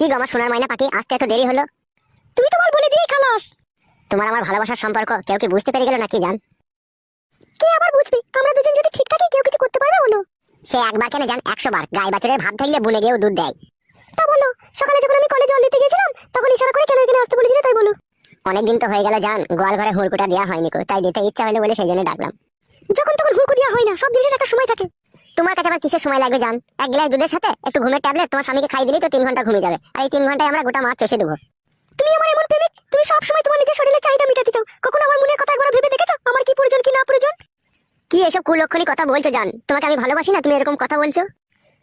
কি গো আমার সোনার ময়না পাখি, আসতে এত দেরি হলো? তুমি তো বলে দিয়ে খালাস। তোমার আমার ভালোবাসার সম্পর্ক কেউ কি বুঝতে পেরে গেল নাকি জান? কে আবার বুঝবে? আমরা দুজন যদি ঠিক থাকি কেউ কিছু করতে পারবে বলো? সে একবার কেন জান, 100 বার। গাই বাছুরের ভাব থাকলে বুনে গিয়েও দুধ দেয়। তা বলো, সকালে যখন আমি কলেজে জল দিতে গেছিলাম তখন ইশারা করে কেন এখানে আসতে বলেছিলে তাই বলো? অনেকদিন তো হয়ে গেল জান, গোয়াল ঘরে হুড়কুটা দেওয়া হয়নি কো, তাই দিতে ইচ্ছা হলো বলে সেই জন্য ডাকলাম। যখন তখন হুড়কু দেওয়া হয় না, সব জিনিসের একটা সময় থাকে। তোমার কাছে আবার কিসের সময় লাগবে জান? এক গ্লাস দুধের সাথে একটু ঘুমের ট্যাবলেট তোমার স্বামীকে খাই দিলেই তো 3 ঘন্টা ঘুমিয়ে যাবে, আর এই 3 ঘন্টায় আমরা গোটা মাছ চষে দেবো। তুমি আমার এমন প্রেমিক, তুমি সব সময় তোমার নিজের শরীরের চাহিদা মেটাতে চাও। কখনো আমার মনের কথা একবার ভেবে দেখেছো আমার কি প্রয়োজন কি না প্রয়োজন? কি এসব কুলক্ষণী কথা বলছো জান? তোমাকে আমি ভালোবাসি না, তুমি এরকম কথা বলছো?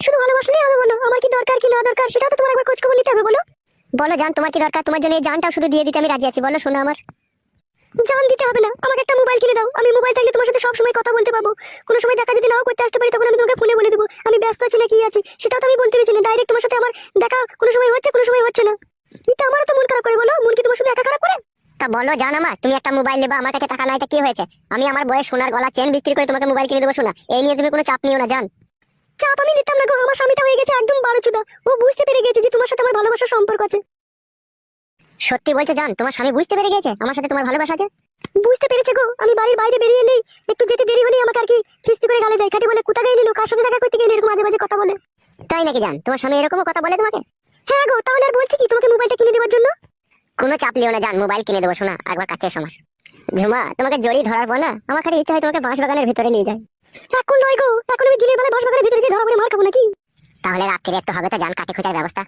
শুধু ভালোবাসলেই হবে বলো? আমার কি দরকার কি না দরকার সেটাও তো তোমার একবার খোঁজ খবর নিতে হবে। বলো বলো জান, তোমার কি দরকার? তোমার জন্য এই জানটাও শুধু দিয়ে দিতে আমি রাজি আছি। বলো শোনো আমার। জান দিতে হবে না, আমাকে একটা মোবাইল কিনে দাও। আমি মোবাইল থাকলে তোমার সাথে সব সময় কথা বলতে পারবো। কোনো সময় দেখা যদি নাও করতে আসতে পারি তখন আমি তোমাকে ফোনে বলে দেবো আমি ব্যস্ত আছি না কি আছি, সেটাও তো আমি বলতে পারছি না। ডাইরেক্ট তোমার সাথে আমার দেখা কোনো সময় হচ্ছে কোনো সময় হচ্ছে না। এটা আমারও তো মন খারাপ করে। বলো, মন কি তোমার শুধু একা খারাপ করে? তা বলো জান আমার, তুমি একটা মোবাইল নেবা, আমার কাছে টাকা নাই, তা কি হয়েছে? আমি আমার বয়স সোনার গলা চেন বিক্রি করে তোমাকে মোবাইল কিনে দেবো শোনা। এই নিয়ে তুমি কোনো চাপ নিও না জান। চাপ আমি নিতাম না গো, আমার স্বামীটা হয়ে গেছে একদম বারোচুদা। ও বুঝতে পেরে গেছে যে তোমার সাথে আমার ভালোবাসার সম্পর্ক আছে। সত্যি বলছো জান, তোমার স্বামী বুঝতে পেরে গেছে আমার সাথে তোমার ভালোবাসা আছে? বুঝতে পেরেছে গো। আমি বাড়ির বাইরে বেরিয়ে এলেই একটু যেতে দেরি হলেই আমাকে আর কি খিস্তি করে গালে দেয়। খাটি বলে কোথা গেলি, কার সাথে দেখা করতে গেলি, এরকম মাঝে মাঝে কথা বলে। তাই নাকি জান? তোমার স্বামী এরকমও কথা বলে তোমাকে? হ্যাঁ গো, তাহলে আর বলছি কি তোমাকে মোবাইলটা কিনে দেওয়ার জন্য? কোনো চাপ লিও না জান, মোবাইল কিনে দেবো শোনা, একবার কাছে এসো আমার। ঝুমা, তোমাকে জড়িয়ে ধরার পর না আমার খালি ইচ্ছা হয় তোমাকে বাঁশ বাগানের ভিতরে নিয়ে যায়। এখন নয় গো, এখন আমি দিনের বেলা বাঁশ বাগানের ভিতরে যে ধরা পড়ে মার খাবো নাকি? তাহলে রাত্রে একটু হবে তো জান, কাটে খোঁজার ব্যবস্থা।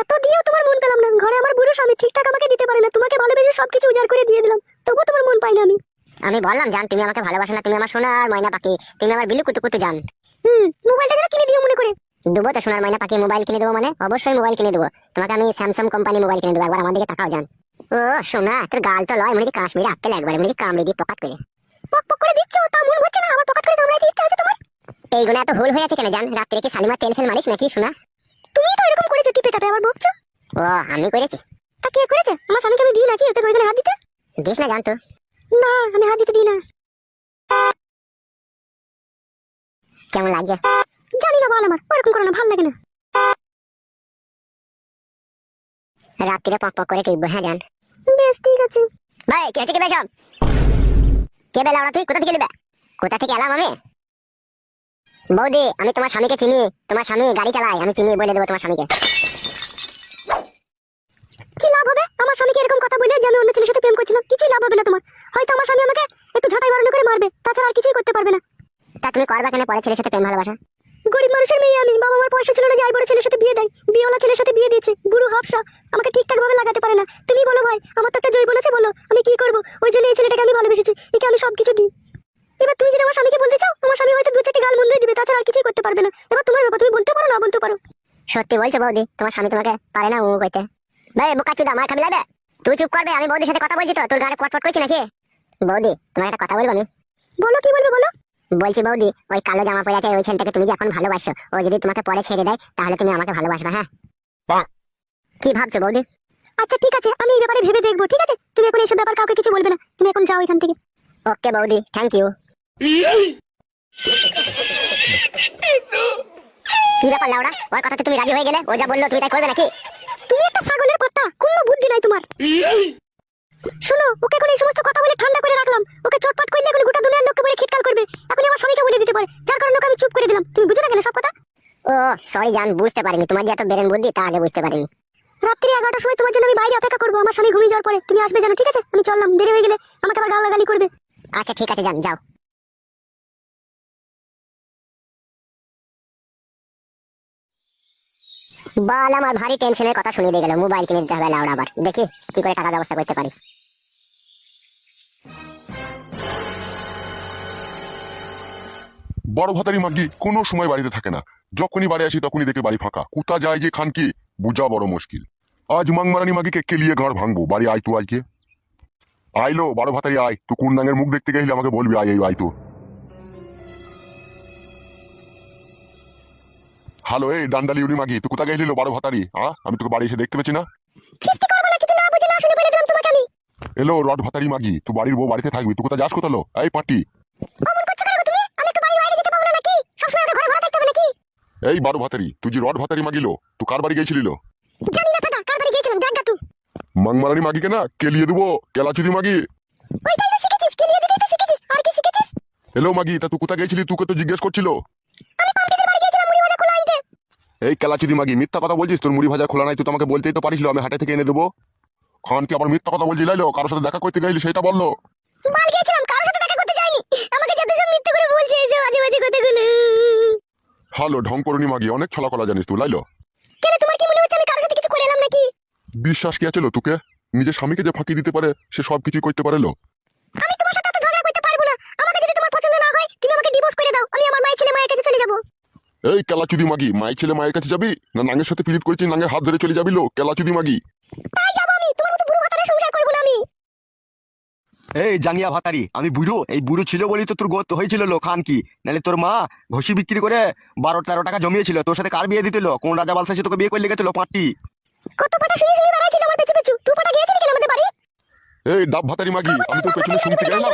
এত দিয়েও তোমার মন পেলাম না। ঘরে আমার বুড়ো স্বামী ঠিকঠাক আমাকে দিতে পারে না, তোমাকে ভালোবেসে সবকিছু উজাড় করে দিয়ে দিলাম, তবুও তোমার মন পাই না আমি। আমি বললাম জান, তুমি আমাকে ভালোবাসো না, তুমি আমার সোনার ময়না পাখি, তুমি আমার বিলু কুতু কুতু জান। মোবাইলটা যেন কিনে দিও মনে করে। দেবো তো সোনার ময়না পাখি, মোবাইল কিনে দেবো মানে অবশ্যই মোবাইল কিনে দেবো তোমাকে। আমি স্যামসাং কোম্পানি মোবাইল কিনে দেবো, একবার আমার দিকে তাকাও জান। ও সোনা, তোর গাল তো লয় মনে কি কাশ্মীরি আপেল, একবারে মনে কি কামড়ে দিয়ে পকাত করে পক পক করে দিচ্ছ, তা মন হচ্ছে না আমার পকাত করে কামড়ায় কি ইচ্ছা হচ্ছে তোমার? এই গুণে এত ভুল হয়ে আছে কেন জান? রাত্রে কি শালিমার তেল ফেল মারিস নাকি সোনা? তুমি তো এরকম করেছো, টিপে টাপে আবার বকছো। ও আমি করেছি? তা কে করেছে? আমার স্বামীকে আমি দিই নাকি ওতে ওইখানে হাত দিতে? দিস না জানতো? না, আমি হাত দিতে দিই না। কেমন লাগে জানি না, বল আমার ওরকম করো না, ভালো লাগে না। রাত্রিরে পক পক করে টিপবো, হ্যাঁ জান? বেশ ঠিক আছে। ভাই কে থেকে বেসব? কে বেলা ওরা? তুই কোথা থেকে এলি? কোথা থেকে এলাম আমি? বৌদি, আমি তোমার স্বামীকে চিনি। তোমার স্বামী গাড়ি চালায়, আমি চিনি, বলে দেবো তোমার স্বামীকে। কি লাভ হবে আমার স্বামীকে এরকম কথা বলে যে আমি অন্য ছেলের সাথে প্রেম করছিলাম? কিছুই লাভ হবে না তোমার। হয়তো আমার স্বামী আমাকে একটু ঝাঁটাই বাড়ানো করে মারবে, তাছাড়া আর কিছুই করতে পারবে না। তা তুমি করবা কেন পরে ছেলের সাথে প্রেম ভালোবাসা? গরিব মানুষের মেয়ে আমি, বাবা আমার পয়সা ছিল না যে আই বড় ছেলের সাথে বিয়ে দেয়। বিয়েওয়ালা ছেলের সাথে বিয়ে দিয়েছে, বুড়ো হাফসা, আমাকে ঠিকঠাক ভাবে লাগাতে পারে না। তুমি বলো ভাই, আমার তো একটা জৈবন আছে, বলো আমি কি করবো? ওই জন্য এই ছেলেটাকে আমি ভালোবেসেছি, একে আমি সবকিছু দিই। এবার তুমি যদি আমার স্বামীকে বলতে চাও, আমার স্বামী হয়তো 2-4টি গাল মন্দ দিবে, তাছাড়া আর কিছুই করতে পারবে না। এবার তোমার ব্যাপার, তুমি বলতে পারো না বলতে পারো। সত্যি বলছো বৌদি, তোমার স্বামী তোমাকে পারে না ও কইতে? ভাই বোকা চুদা, মার খাবি লাগে। তুই চুপ করবে, আমি বৌদির সাথে কথা বলছি তো, তোর গাড়ি পটপট করছি নাকি? বৌদি তোমাকে একটা কথা বলবো আমি। বলো, কি বলবে বলো। বলছি বৌদি, ওই কালো জামা পরে আছে ওই ছেলেটাকে তুমি যে এখন ভালোবাসো, ও যদি তোমাকে পরে ছেড়ে দেয় তাহলে তুমি আমাকে ভালোবাসবে, হ্যাঁ? কি ভাবছো বৌদি? আচ্ছা ঠিক আছে, আমি এই ব্যাপারে ভেবে দেখবো, ঠিক আছে? তুমি এখন এইসব ব্যাপার কাউকে কিছু বলবে না, তুমি এখন যাও এখান থেকে। ওকে বৌদি, থ্যাংক ইউ। কি ব্যাপার লাউড়া, ওর কথাতে তুমি রাজি হয়ে গেলে? ও যা বললো তুমি তাই করবে নাকি? তুমি একটা ছাগলের কথা, কোনো বুদ্ধি নাই তোমার। শোনো, ওকে এখন এই সমস্ত কথা বলে ঠান্ডা করে রাখলাম, ওকে চটপট করলে এখন গোটা দুনিয়ার লোককে বলে খিটকাল করবে। এখন আমার স্বামীকে বলে দিতে পারে, যার কারণে ওকে আমি চুপ করে দিলাম। তুমি বুঝো না কেন সব কথা? ও সরি জান, বুঝতে পারিনি, তোমার যে এত বেরেন বুদ্ধি তা আগে বুঝতে পারিনি। রাত্রি 11টার সময় তোমার জন্য আমি বাইরে অপেক্ষা করবো, আমার স্বামী ঘুমিয়ে যাওয়ার পরে তুমি আসবে জানো, ঠিক আছে? আমি চললাম, দেরি হয়ে গেলে আমাকে আবার গালাগালি করবে। আচ্ছা ঠিক আছে জান, যাও। বাল, আমার ভারী টেনশনের কথা শুনিয়ে দিয়ে গেল। মোবাইল কিনে দিতে হবে লাউড়া, আবার দেখি কি করে টাকা ব্যবস্থা করতে পারি। বড় ভাতারি মাগি কোনো সময় বাড়িতে থাকে না, যখনই বাড়ি আসি তখনই দেখে বাড়ি ফাঁকা। কোথা যায় যে খান কি বুঝা বড় মুশকিল। আজ মাংমারানি মাগিকে কেলিয়ে গাঁড় ভাঙবো। বাড়ি আয়, তু আইকে আইলো বড় ভাতারি আয়। তুই কোন নাঙের মুখ দেখতে গেলে আমাকে বলবি, আয় আয় তো। হ্যালো, এই ডান্ডালি উনি মাগি, তুই কোথা গেছিল বড় ভাতারি? আমি তোকে বাড়ি এসে দেখতে পেছি না। এলো রড ভাতারি মাগি, তুই বাড়ির বউ বাড়িতে থাকবি, তুই কোথা যাস কোথালো? এই পাটি, এই বারো ভাতারি, তুই যে রড ভাতারি মাগিলো, তুই কার বাড়ি গেছিলিল? জানি না মাংমারানি মাগিকে না কেলিয়ে দেবো, কেলাচুদি মাগি। ওইটাই তো শিখেছিস, কেলিয়ে দিতেই তো শিখেছিস, আর কি শিখেছিস? হ্যালো মাগি, তা তুই কোথায় গেছিলি? তোকে তো জিজ্ঞেস করছিল। আমি পাম্পিদের বাড়ি গিয়েছিলাম মুড়ি ভাজা খোলা আনতে। এই কেলাচুদি মাগি, মিথ্যা কথা বলছিস। তোর মুড়ি ভাজা খোলা নাই, তুই তো আমাকে বলতেই তো পারিস, আমি হাটে থেকে এনে দেবো। খান কি আবার মিথ্যা কথা বলছি? লাইলো কারোর সাথে দেখা করতে গেলি সেটা বললো। বাল গিয়েছিলাম, কারোর সাথে দেখা করতে যাইনি। আমাকে যত সব মিথ্যে করে বলছে, এই যে আজে বাজে কথাগুলো। হ্যালো ঢং করনি মাগি, অনেক ছলা কলা জানিস তুই। লাইলো কেন, তোমার কি মনে হচ্ছে আমি কারোর সাথে কিছু করে এলাম নাকি? বিশ্বাস কি আছে লো তোকে? নিজের স্বামীকে যে ফাঁকি দিতে পারে সে সব কিছুই করতে পারে লো। আমি তোমার সাথে এত ঝগড়া করতে পারবো না। আমাকে যদি তোমার পছন্দ না হয়, তুমি আমাকে ডিভোর্স করে দাও, আমি আমার মায়ের ছেলে মায়ের কাছে চলে যাব। এই কেলাচুদি মাগি, মায়ের ছেলে মায়ের কাছে যাবি না নাঙ্গের সাথে পীড়িত করেছিস, নাঙ্গের হাত ধরে চলে যাবি লো? কেলাচুদি মাগি তাই যাব আমি, তোমার মতো বুড়ো ভাতারে সংসার করবো না আমি। এই জাঙ্গিয়া ভাতারি, আমি বুড়ো? এই বুড়ো ছিল বলি তো তোর গোত হয়েছিল লো খান কি? নাহলে তোর মা ঘষি বিক্রি করে 12-13 টাকা জমিয়েছিল। তোর সাথে কার বিয়ে দিতেলো? কোন রাজা বালসা সে তোকে বিয়ে করে লেগেছিল পাঁচটি? কত পাটা শুনে শুনে বেড়াইছিল আমার পেছু পেছু। তুই পাটা গিয়েছিলি কেন আমাদের বাড়ি? এই ডাব ভাতারি মাগি, আমি তোর পেছনে শুনতে গেলাম।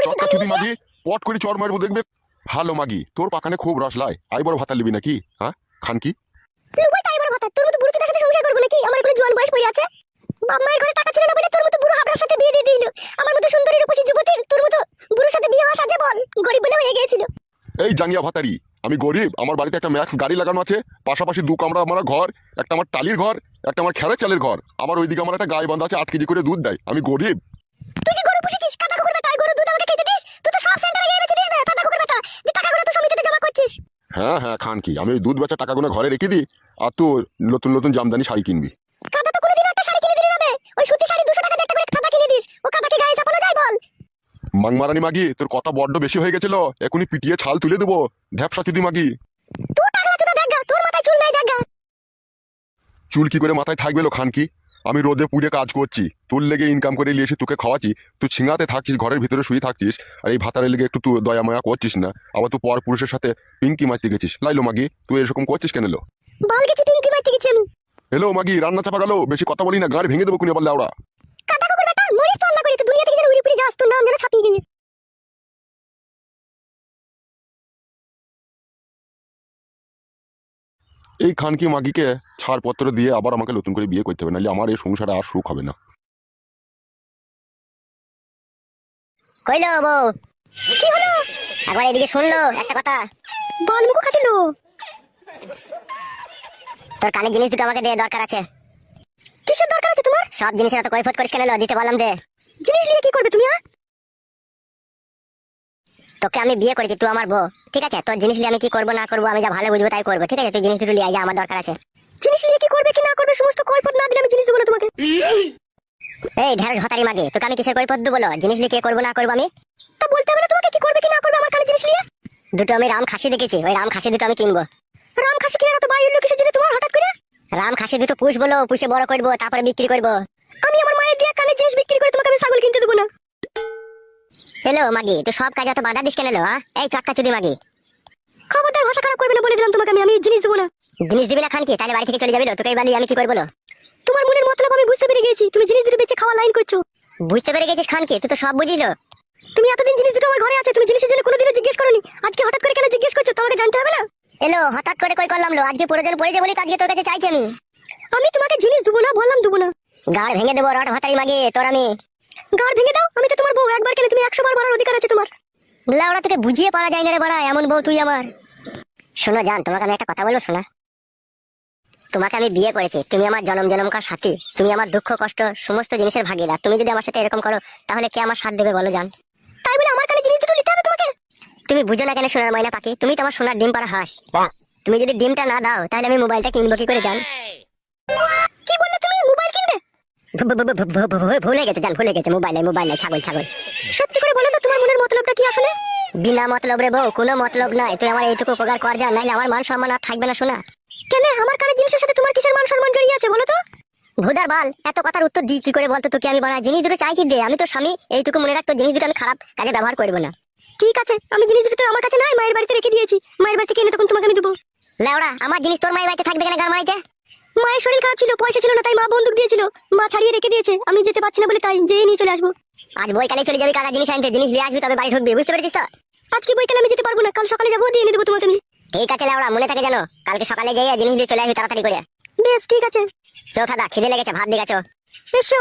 চক্কাচুদি মাগি, পট করে চর মারবো দেখবে। হ্যালো মাগি, তোর পাকানে খুব রস লাই, আই বড় ভাতা লিবি নাকি? হ্যাঁ খান কি? লুবাই তাই বড় ভাতা, তোর মতো বুড়ো চোদার সাথে সংসার করবো নাকি? আমার কোনো জোয়ান বয়স পড়ে আছে। বাপ মায়ের ঘরে টাকা ছিল না বলে তোর মতো বুড়ো হাবড়ার সাথে বিয়ে দিয়ে দিল। আমার মতো সুন্দরী রূপসী যুবতীর তোর মতো বুড়োর সাথে বিয়ে হওয়া সাজে বল? গরিব বলে হয়ে গিয়েছিল। এই জাঙ্গিয়া ভাতারি, আমি গরিব? আমার বাড়িতে একটা ম্যাক্স গাড়ি লাগানো আছে, পাশাপাশি 2 কামরা আমার ঘর, একটা আমার টালির ঘর, একটা আমার খেরের চালের ঘর, আমার ওইদিকে আমার একটা গায়ে বান্ধা আছে 8 কেজি করে দুধ দেয়। আমি গরিব? তুই যে গরু পুষেছিস, কাদা কুকুর বেটা, গরু দুধ আমাকে খেতে দিস? তুই তো সব সেন্টারে গিয়ে বেচে দিস না, কাদা কুকুর বেটা। যে টাকাগুলো তো সমিতিতে জমা করছিস। হ্যাঁ হ্যাঁ খান কি, আমি ওই দুধ বেচা টাকাগুলো ঘরে রেখে দিই, আর তুই নতুন নতুন জামদানি শাড়ি কিনবি। কাদা তো কোনোদিন একটা শাড়ি কিনে দিলে যাবে? ওই সুতি শাড়ি 200 টাকা দিয়ে একটা করে কাদা কিনে দিস। ও কাদা কি গায়ে চাপানো যায় বল? মাংমারানি মাগি, তোর কথা বড্ড বেশি হয়ে গেছিল, এখনই পিটিয়ে ছাল তুলে দেবো। ঢ্যাপসা চুদি মাগি। তুই টাকলা চোদা দেখা, তোর মাথায় চুল নাই দেখা। চুল কি করে মাথায় থাকবে লো খান কি? আমি রোদে পুড়ে কাজ করছি, তোর লেগে ইনকাম করে নিয়ে এসে তোকে খাওয়াচ্ছি, তুই ছিঙাতে থাকছিস, ঘরের ভিতরে শুয়ে থাকছিস, আর এই ভাতারের লেগে একটু তুই দয়া মায়া করছিস না, আবার তুই পর পুরুষের সাথে পিঙ্কি মারতে গেছিস। লাইলো মাগি, তুই এরকম করছিস কেন লো? বল গেছি পিঙ্কি মারতে গেছি আমি। হ্যালো মাগি, রান্না চাপা গেল, বেশি কথা বলি না, গাড়ি ভেঙে দেবো কুনি বললে ওরা। কাদা কুকুর বেটা, মরিস তো আল্লাহ করে, তুই দুনিয়া থেকে যেন উড়ে পুড়ে যাস, তোর নাম যেন ছাপিয়ে গেলে। এই খানকি মাগিকে ছাড়পত্র দিয়ে আবার আমাকে নতুন করে বিয়ে করতে হবে, নাহলে আমার এই সংসারে আর সুখ হবে না। কইলো বউ? কি হলো? একবার এদিকে শুনলো একটা কথা। বল মুখ কাটিলো। তোর কানে জিনিস দুটো আমাকে দে, দরকার আছে। কিসের দরকার আছে তোমার? সব জিনিসের এত কৈফত করিস কেন? দিতে বললাম দে। জিনিস নিয়ে কি করবে তুমি? তোকে আমি বিয়ে করেছি, তুই আমার বউ, ঠিক আছে? তোর জিনিস নিয়ে আমি কি করবো না করবো আমি যা ভালো বুঝবো তাই করবো, ঠিক আছে? তুই জিনিস দুটো নিয়ে আয়, আমার দরকার আছে। জিনিস নিয়ে কি করবে কি না করবে সমস্ত কৈফত না দিলে আমি জিনিস দেবো না তোমাকে। এই ঢেঁড়স ভাতারি মাগে, তোকে আমি কিসের কৈফত দেবো? জিনিস নিয়ে কি করবো না করবো আমি? তা বলতে হবে না তোমাকে কি করবে কি না করবে আমার কানে জিনিস নিয়ে? দুটো আমি রাম খাসি দেখেছি, ওই রাম খাসি দুটো আমি কিনবো। রাম খাসি কিনে তো বাই হলো কিসের জন্য তোমার হঠাৎ করে? রাম খাসি দুটো পুষবো, পুষে বড় করবো, তারপরে বিক্রি করবো। আমি আমার মায়ের দিয়ে কানে জিনিস বিক্রি করে তোমাকে আমি ছাগল কিনতে দেবো না। হ্যালো মাগি, তুই সব কাজ এত বাধা দিস কেন? এই চক্কা চুদি মাগি, খবরদার ভাষা খারাপ করবে না বলে দিলাম তোমাকে। আমি জিনিস দেবো না। জিনিস দিবি না খান কি? তাহলে বাড়ি থেকে চলে যাবি। তোকে বালি আমি কি করবো? তোমার মনের মতলব আমি বুঝতে পেরে গেছি, তুমি জিনিস দুটো বেঁচে খাওয়া লাইন করছো। বুঝতে পেরে গেছিস খান কি? তুই তো সব বুঝিল। তুমি এতদিন জিনিস দুটো আমার ঘরে আছে, তুমি জিনিসের জন্য কোনোদিনও জিজ্ঞেস করোনি, আজকে হঠাৎ করে কেন জিজ্ঞেস করছো? তোমাকে জানতে হবে না? এলো হঠাৎ করে কই করলাম লো? আজকে প্রয়োজন পড়েছে বলে আজকে তোর কাছে চাইছি আমি। আমি তোমাকে জিনিস দেবো না বললাম, দেবো না। গাড় ভেঙে দেবো রড ভাতারি মাগি তোর আমি। গাড় ভেঙে দাও, আমি তো তোমার বউ, একবার কেন তুমি 100 বার বলার অধিকার আছে তোমার। লাউড়া তোকে বুঝিয়ে পারা যায় না রে বড়া, এমন বউ তুই আমার। শোনো জান, তোমাকে আমি একটা কথা বলবো শোনা। তোমাকে আমি বিয়ে করেছি, তুমি আমার জনম জনমকার সাথী, তুমি আমার দুঃখ কষ্ট সমস্ত জিনিসের ভাগিদার। তুমি যদি আমার সাথে এরকম করো তাহলে কে আমার সাথ দেবে বলো জান? তাই বলে আমার কানে জিনিস দুটো নিতে হবে তোমাকে? তুমি বুঝো না কেন সোনার ময়না পাখি? তুমি তো আমার সোনার ডিম পাড়া হাঁস। তুমি যদি ডিমটা না দাও তাহলে আমি মোবাইলটা কিনবো কি করে জান? কি বললে তুমি? মোবাইল কিনবে? ভুলে গেছে জান, ভুলে গেছে। মোবাইল নাই, ছাগল ছাগল। সত্যি করে বলো তো তোমার মনের মতলবটা কি আসলে? বিনা মতলব রে বউ, কোনো মতলব নাই। তুই আমার এইটুকু উপকার কর যা, নাইলে আমার মান সম্মান আর থাকবে না শোনা। কেন আমার কানে জিনিসের সাথে তোমার কিসের মান সম্মান জড়িয়ে আছে বলো তো? ভুদার বাল, এত কথার উত্তর দিই কি করে বলতো তোকে? আমি বলা জিনিস দুটো চাইছি দে, আমি তো স্বামী, এইটুকু মনে রাখতো জিনিস দুটো আমি খারাপ কাজে ব্যবহার করবো না। ঠিক আছে, আমি জিনিস দুটো আমার কাছে নাই, মায়ের বাড়িতে রেখে দিয়েছি, মায়ের বাড়ি থেকে এনে তখন তোমাকে আমি দেবো। লেওড়া, আমার জিনিস তোর মায়ের বাড়িতে থাকবে কেন গার মারাইতে? মায়ের শরীর খারাপ ছিল, পয়সা ছিল না, তাই মা বন্দুক দিয়েছিল, মা ছাড়িয়ে রেখে দিয়েছে, আমি যেতে পারছি না বলে তাই যেয়ে নিয়ে চলে আসবো। আজ বইকালে চলে যাবি কাকা জিনিস আনতে, জিনিস নিয়ে আসবি তবে বাড়ি ঢুকবি, বুঝতে পেরেছিস তো? আজকে বইকালে আমি যেতে পারবো না, কাল সকালে যাবো, দিয়ে এনে দেবো তোমাকে আমি। ঠিক আছে লেওড়া, মনে থাকে জানো, কালকে সকালে গিয়ে জিনিস নিয়ে চলে আসবি তাড়াতাড়ি করে। বেশ ঠিক আছে। চো খাদা, খিদে লেগেছে, ভাত দিয়ে গেছো। এসো